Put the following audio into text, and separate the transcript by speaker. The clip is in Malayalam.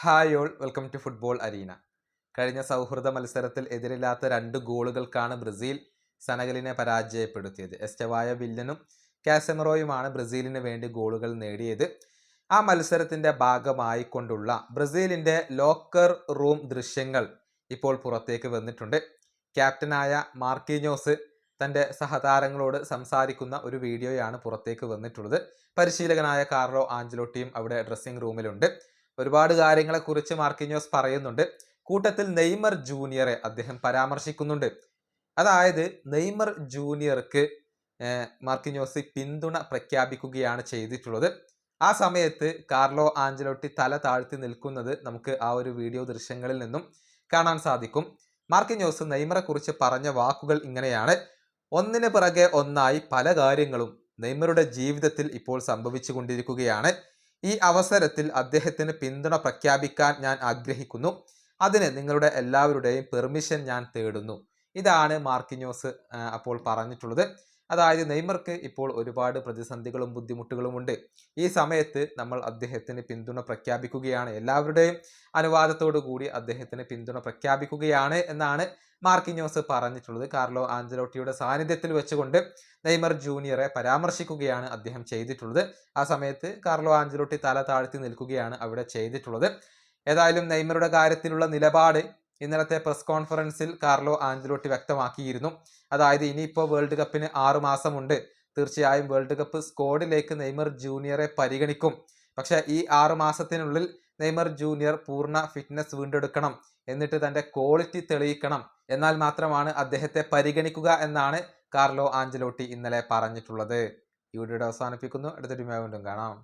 Speaker 1: Hi all welcome to football arena. കഴിഞ്ഞ സൗഹൃദ മത്സരത്തിൽ എതിരില്ലാത്ത 2 ഗോളുകൾക്കാണ് ബ്രസീൽ സെനഗലിനെ പരാജയപ്പെടുത്തിയത്. എസ്റ്റവായ വില്ലനും കാസെമിറോയുമാണ് ബ്രസീലിന് വേണ്ടി ഗോളുകൾ നേടിയത്. ആ മത്സരത്തിന്റെ ഭാഗമായിക്കൊണ്ടുള്ള ബ്രസീലിന്റെ ലോക്കർ റൂം ദൃശ്യങ്ങൾ ഇപ്പോൾ പുറത്തേക്ക് വന്നിട്ടുണ്ട്. ക്യാപ്റ്റനായ മാർക്കീഞ്ഞോസ് തന്റെ സഹതാരങ്ങളോട് സംസാരിക്കുന്ന ഒരു വീഡിയോയാണ് പുറത്തേക്ക് വന്നിട്ടുള്ളത്. പരിശീലകനായ കാർലോ ആഞ്ചലോട്ടിയും അവിടെ ഡ്രസ്സിംഗ് റൂമിലുണ്ട്. ഒരുപാട് കാര്യങ്ങളെക്കുറിച്ച് മാർക്കീഞ്ഞോസ് പറയുന്നുണ്ട്. കൂട്ടത്തിൽ നെയ്മർ ജൂനിയറെ അദ്ദേഹം പരാമർശിക്കുന്നുണ്ട്. അതായത് നെയ്മർ ജൂനിയർക്ക് മാർക്കീഞ്ഞോസ് പിന്തുണ പ്രഖ്യാപിക്കുകയാണ് ചെയ്തിട്ടുള്ളത്. ആ സമയത്ത് കാർലോ ആഞ്ചലോട്ടി തല താഴ്ത്തി നിൽക്കുന്നത് നമുക്ക് ആ ഒരു വീഡിയോ ദൃശ്യങ്ങളിൽ നിന്നും കാണാൻ സാധിക്കും. മാർക്കീഞ്ഞോസ് നെയ്മറെ കുറിച്ച് പറഞ്ഞ വാക്കുകൾ ഇങ്ങനെയാണ്: ഒന്നിന് പിറകെ ഒന്നായി പല കാര്യങ്ങളും നെയ്മറുടെ ജീവിതത്തിൽ ഇപ്പോൾ സംഭവിച്ചു കൊണ്ടിരിക്കുകയാണ്. ഈ അവസരത്തിൽ അദ്ദേഹത്തിന് പിന്തുണ പ്രഖ്യാപിക്കാൻ ഞാൻ ആഗ്രഹിക്കുന്നു. അതിന് നിങ്ങളുടെ എല്ലാവരുടെയും പെർമിഷൻ ഞാൻ തേടുന്നു. ഇതാണ് മാർക്കീഞ്ഞോസ് അപ്പോൾ പറഞ്ഞിട്ടുള്ളത്. അതായത് നെയ്മർക്ക് ഇപ്പോൾ ഒരുപാട് പ്രതിസന്ധികളും ബുദ്ധിമുട്ടുകളും ഉണ്ട്. ഈ സമയത്ത് നമ്മൾ അദ്ദേഹത്തിന് പിന്തുണ പ്രഖ്യാപിക്കുകയാണ്, എല്ലാവരുടെയും അനുവാദത്തോടു കൂടി അദ്ദേഹത്തിന് പിന്തുണ പ്രഖ്യാപിക്കുകയാണ് എന്നാണ് മാർക്കീഞ്ഞോസ് പറഞ്ഞിട്ടുള്ളത്. കാർലോ ആഞ്ചലോട്ടിയുടെ സാന്നിധ്യത്തിൽ വെച്ചുകൊണ്ട് നെയ്മർ ജൂനിയറെ പരാമർശിക്കുകയാണ് അദ്ദേഹം ചെയ്തിട്ടുള്ളത്. ആ സമയത്ത് കാർലോ ആഞ്ചലോട്ടി തല താഴ്ത്തി നിൽക്കുകയാണ് അവിടെ ചെയ്തിട്ടുള്ളത്. ഏതായാലും നെയ്മറുടെ കാര്യത്തിലുള്ള നിലപാട് ഇന്നലത്തെ പ്രസ് കോൺഫറൻസിൽ കാർലോ ആഞ്ചലോട്ടി വ്യക്തമാക്കിയിരുന്നു. അതായത് ഇനിയിപ്പോൾ വേൾഡ് കപ്പിന് 6 മാസമുണ്ട്. തീർച്ചയായും വേൾഡ് കപ്പ് സ്ക്വാഡിലേക്ക് നെയ്മർ ജൂനിയറെ പരിഗണിക്കും. പക്ഷെ ഈ 6 മാസത്തിനുള്ളിൽ നെയ്മർ ജൂനിയർ പൂർണ്ണ ഫിറ്റ്നസ് വീണ്ടെടുക്കണം, എന്നിട്ട് തന്റെ ക്വാളിറ്റി തെളിയിക്കണം. എന്നാൽ മാത്രമാണ് അദ്ദേഹത്തെ പരിഗണിക്കുക എന്നാണ് കാർലോ ആഞ്ചലോട്ടി ഇന്നലെ പറഞ്ഞിട്ടുള്ളത്. ഈ വീഡിയോ അവസാനിപ്പിക്കുന്നു. അടുത്തൊരു വീണ്ടും കാണാം.